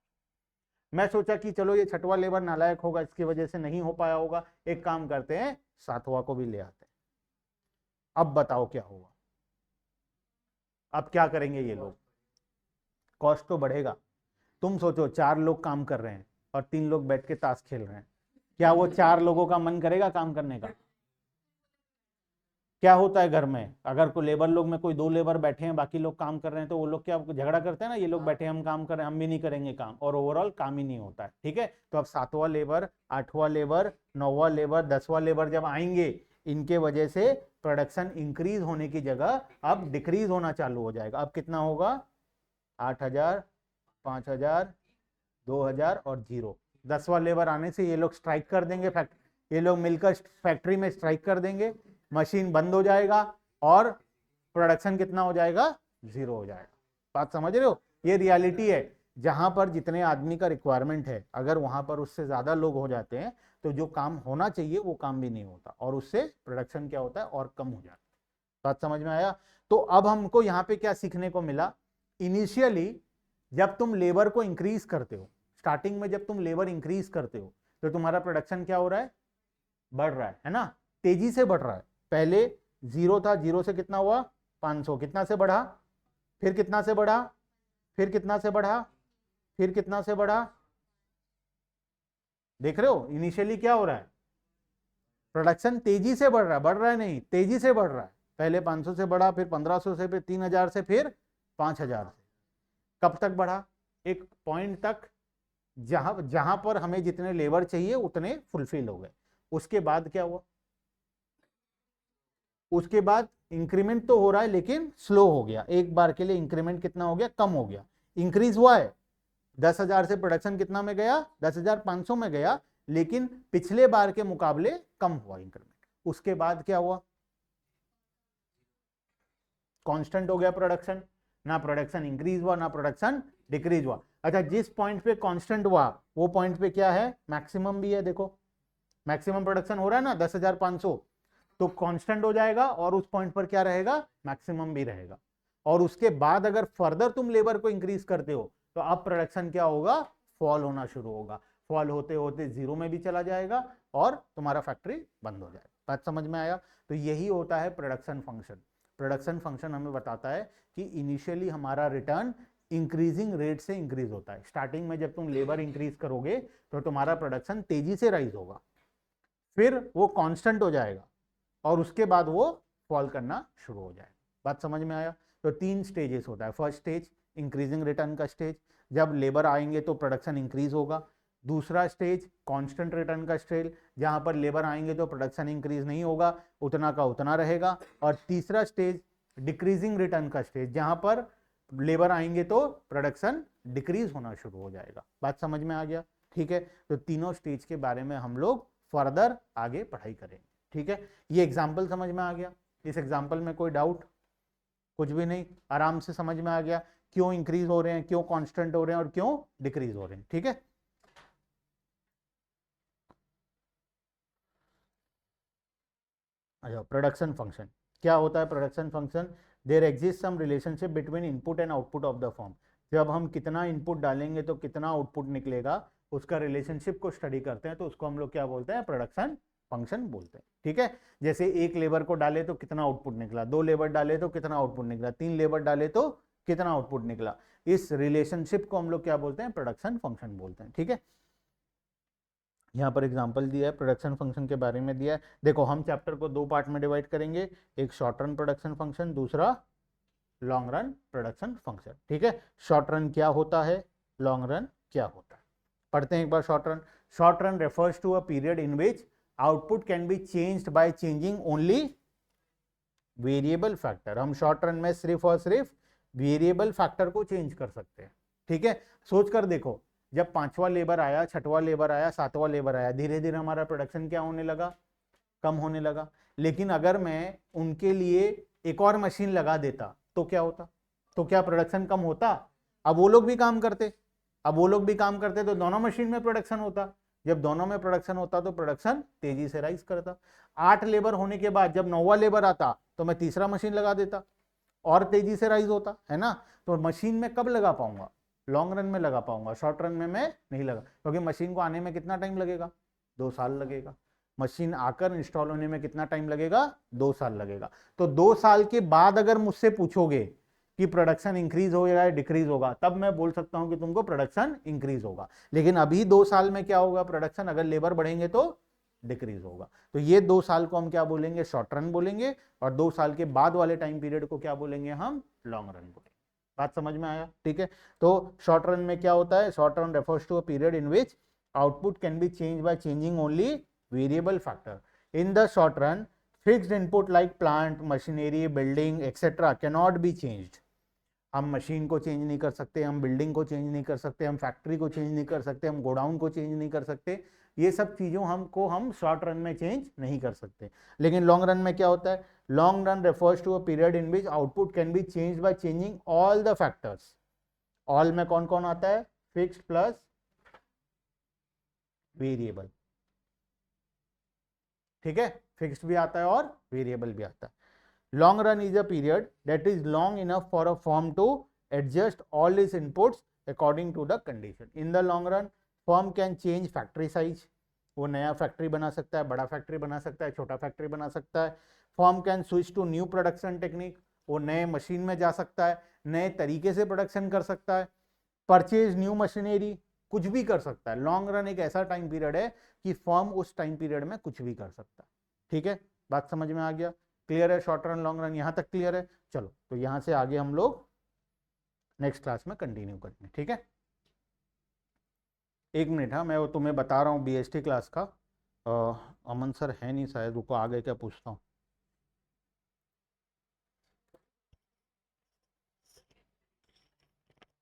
मैं सोचा कि चलो ये छठवा लेबर नालायक होगा, इसकी वजह से नहीं हो पाया होगा, एक काम करते हैं सातवां को भी ले आते हैं। अब बताओ क्या होगा? अब क्या करेंगे ये लोग? कॉस्ट तो बढ़ेगा। तुम सोचो 4 लोग काम कर रहे हैं और 3 लोग बैठ के ताश खेल रहे हैं, क्या वो 4 लोगों का मन करेगा काम करने का? क्या होता है घर में, अगर कोई लेबर लोग में कोई 2 लेबर बैठे हैं, बाकी लोग काम कर रहे हैं, तो वो लोग क्या झगड़ा करते हैं ना, ये लोग बैठे हम काम कर रहे हैं, हम भी नहीं करेंगे काम, और ओवरऑल काम ही नहीं होता है, ठीक है। तो अब सातवां लेबर, आठवां लेबर, नौवां लेबर, 10वां लेबर जब आएंगे, इनके वजह से प्रोडक्शन इंक्रीज होने की जगह अब डिक्रीज होना चालू हो जाएगा। अब कितना होगा? 8,000, 5,000, 2,000 और 0। 10वां लेबर आने से ये लोग स्ट्राइक कर देंगे, ये लोग मिलकर फैक्ट्री में स्ट्राइक कर देंगे, मशीन बंद हो जाएगा और प्रोडक्शन कितना हो जाएगा? 0 हो जाएगा। बात समझ रहे हो? ये रियलिटी है। जहां पर जितने आदमी का रिक्वायरमेंट है, अगर वहां पर उससे ज्यादा लोग हो जाते हैं, तो जो काम होना चाहिए वो काम भी नहीं होता, और उससे प्रोडक्शन क्या होता है? और कम हो जाता है। बात समझ में आया? तो अब हमको यहाँ पे क्या सीखने को मिला? इनिशियली जब तुम लेबर को इंक्रीज करते हो, स्टार्टिंग में जब तुम लेबर इंक्रीज करते हो, तो तुम्हारा प्रोडक्शन क्या हो रहा है? बढ़ रहा है ना, तेजी से बढ़ रहा है। पहले 0 था, 0 से कितना हुआ? 500, कितना से बढ़ा? फिर कितना से बढ़ा? फिर कितना से बढ़ा? फिर कितना से बढ़ा? देख रहे हो इनिशियली क्या हो रहा है? प्रोडक्शन तेजी से बढ़ रहा है नहीं, तेजी से बढ़ रहा है। पहले 500 से बढ़ा, फिर 1500 से, फिर 3000 से, फिर 5000 से। कब तक बढ़ा? एक पॉइंट तक जहां पर हमें जितने लेबर चाहिए उतने फुलफिल हो गए। उसके बाद क्या हुआ? उसके बाद इंक्रीमेंट तो हो रहा है लेकिन स्लो हो गया। एक बार के लिए इंक्रीमेंट कितना हो गया? कम हो गया। इंक्रीज हुआ है 10,000 से, प्रोडक्शन कितना में गया? 10,500 में गया, लेकिन पिछले बार के मुकाबले कम हुआ इंक्रीमेंट। उसके बाद क्या हुआ? कांस्टेंट हो गया प्रोडक्शन, ना प्रोडक्शन इंक्रीज हुआ ना प्रोडक्शन डिक्रीज हुआ। अच्छा, जिस पॉइंट पे कांस्टेंट हुआ वो पॉइंट पे क्या है? मैक्सिमम भी है। देखो मैक्सिमम प्रोडक्शन हो रहा है ना 10,500, तो कांस्टेंट हो जाएगा, और उस पॉइंट पर क्या रहेगा? मैक्सिमम भी रहेगा। और उसके बाद अगर फर्दर तुम लेबर को इंक्रीज करते हो, तो अब प्रोडक्शन क्या होगा? फॉल होना शुरू होगा। फॉल होते होते 0 में भी चला जाएगा और तुम्हारा फैक्ट्री बंद हो जाएगा। बात समझ में आया? तो यही होता है प्रोडक्शन फंक्शन। प्रोडक्शन फंक्शन हमें बताता है कि इनिशियली हमारा रिटर्न इंक्रीजिंग रेट से इंक्रीज होता है। स्टार्टिंग में जब तुम लेबर इंक्रीज करोगे तो तुम्हारा प्रोडक्शन तेजी से राइज होगा, फिर वो कांस्टेंट हो जाएगा, और उसके बाद वो फॉल करना शुरू हो जाएगा। बात समझ में आया? तो 3 स्टेजेस होता है। फर्स्ट स्टेज इंक्रीजिंग रिटर्न का स्टेज, जब लेबर आएंगे तो प्रोडक्शन इंक्रीज होगा। दूसरा स्टेज कांस्टेंट रिटर्न का स्टेज, जहां पर लेबर आएंगे तो प्रोडक्शन इंक्रीज नहीं होगा, उतना का उतना रहेगा। और तीसरा स्टेज डिक्रीजिंग रिटर्न का स्टेज, जहां पर लेबर आएंगे तो प्रोडक्शन डिक्रीज होना शुरू हो जाएगा। बात समझ में आ गया? ठीक है, तो तीनों स्टेज के बारे में हम लोग फर्दर आगे पढ़ाई करेंगे। ठीक है, ये एग्जाम्पल समझ में आ गया? इस एग्जाम्पल में कोई डाउट? कुछ भी नहीं, आराम से समझ में आ गया क्यों इंक्रीज हो रहे हैं, क्यों कांस्टेंट हो रहे हैं और क्यों डिक्रीज हो रहे हैं। ठीक है, अच्छा प्रोडक्शन फंक्शन क्या होता है। Production function, there exist some relationship between input and output of the form. जब हम कितना इनपुट डालेंगे तो कितना आउटपुट निकलेगा, उसका रिलेशनशिप को स्टडी करते हैं तो उसको हम लोग क्या बोलते हैं, प्रोडक्शन फंक्शन बोलते हैं। ठीक है, जैसे एक लेबर को डाले तो कितना आउटपुट निकला, 2 लेबर डाले तो कितना आउटपुट निकला, 3 लेबर डाले तो कितना आउटपुट निकला, इस रिलेशनशिप को हम लोग क्या बोलते हैं, प्रोडक्शन फंक्शन बोलते हैं। ठीक है, यहाँ पर एग्जांपल दिया है प्रोडक्शन फंक्शन के बारे में दिया है। देखो हम चैप्टर को 2 पार्ट में डिवाइड करेंगे, एक शॉर्ट रन प्रोडक्शन फंक्शन, दूसरा लॉन्ग रन प्रोडक्शन फंक्शन। ठीक है, शॉर्ट रन क्या होता है, लॉन्ग रन क्या होता है, पढ़ते हैं एक बार short run. Short run refers to a period in which output can be changed by changing only variable factor. हम शॉर्ट रन में सिर्फ और सिर्फ वेरिएबल फैक्टर को चेंज कर सकते हैं। ठीक है, सोच कर देखो, जब 5वां लेबर आया, 6वां लेबर आया, 7वां लेबर आया, धीरे धीरे हमारा प्रोडक्शन क्या होने लगा, कम होने लगा। लेकिन अगर मैं उनके लिए एक और मशीन लगा देता तो क्या होता, तो क्या प्रोडक्शन कम होता? अब वो लोग भी काम करते, तो दोनों मशीन में प्रोडक्शन होता। जब दोनों में प्रोडक्शन होता तो प्रोडक्शन तेजी से राइज करता। 8 लेबर होने के बाद जब 9वां लेबर आता तो मैं तीसरा मशीन लगा देता और तेजी से राइज होता है ना। तो मशीन में कब लगा पाऊंगा, लॉन्ग रन में लगा पाऊंगा, शॉर्ट रन में मैं नहीं लगा, क्योंकि मशीन को आने में कितना टाइम लगेगा, 2 साल लगेगा। मशीन आकर इंस्टॉल होने में कितना टाइम लगेगा, 2 साल लगेगा। तो 2 साल के बाद अगर मुझसे पूछोगे कि प्रोडक्शन इंक्रीज होगा या डिक्रीज होगा, तब मैं बोल सकता हूं कि तुमको प्रोडक्शन इंक्रीज होगा। लेकिन अभी 2 साल में क्या होगा, प्रोडक्शन अगर लेबर बढ़ेंगे तो डिक्रीज होगा। तो ये 2 साल को हम क्या बोलेंगे, शॉर्ट रन बोलेंगे, और 2 साल के बाद वाले टाइम पीरियड को क्या बोलेंगे, हम लॉन्ग रन बोलेंगे। बात समझ में आया? ठीक है, तो शॉर्ट रन में क्या होता है, short run refers to a period in which output can be change by changing only variable factor. In the short run fixed input like plant, machinery, building etcetera can not be changed. हम मशीन को चेंज नहीं कर सकते, हम बिल्डिंग को चेंज नहीं कर सकते, हम फैक्ट्री को चेंज नहीं कर सकते, हम गोडाउन को चेंज नहीं कर सकते। ये सब चीजों हम शॉर्ट रन में चेंज नहीं कर सकते। लेकिन लॉन्ग रन में क्या होता है, long run refers to a period in which output can be change by changing all the factors. All में कौन कौन आता है, फिक्स्ड प्लस वेरिएबल। ठीक है, फिक्स्ड भी आता है और वेरिएबल भी आता है। Long run is a period that is long enough for a firm to adjust all its inputs according to the condition. In the long run, firm can change factory size. वो नया फैक्ट्री बना सकता है, बड़ा फैक्ट्री बना सकता है, छोटा फैक्ट्री बना सकता है। Firm can switch to new production technique, वो नए मशीन में जा सकता है, नए तरीके से प्रोडक्शन कर सकता है। परचेज न्यू मशीनरी, कुछ भी कर सकता है। लॉन्ग रन एक ऐसा टाइम पीरियड है कि फर्म उस टाइम पीरियड में कुछ भी कर सकता है। ठीक है, बात समझ में आ गया? क्लियर है? शॉर्ट रन लॉन्ग रन यहां तक क्लियर है? चलो, तो यहां से आगे हम लोग नेक्स्ट क्लास में कंटिन्यू करेंगे। ठीक है, 1 मिनट, हाँ मैं वो तुम्हें बता रहा हूँ बीएसटी क्लास का। अमन सर है नहीं शायद, रुको आगे क्या पूछता हूँ।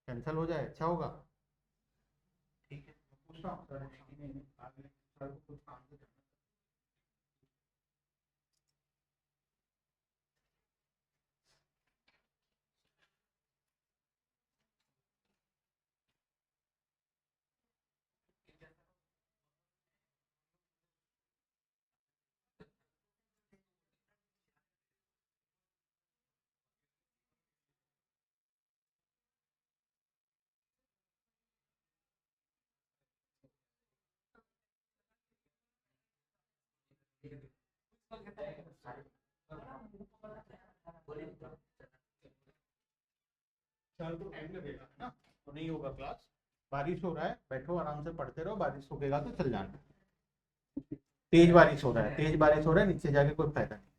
कैंसिल हो जाए अच्छा होगा। ठीक है, पूछता हूँ सर आगे सर को कुछ काम से जाना। चल तो टाइम लगेगा ना, तो नहीं होगा क्लास। बारिश हो रहा है, बैठो आराम से पढ़ते रहो, बारिश रुकेगा तो चल जाना। तेज बारिश हो रहा है, तेज बारिश हो रहा है, नीचे जाके कोई फायदा नहीं।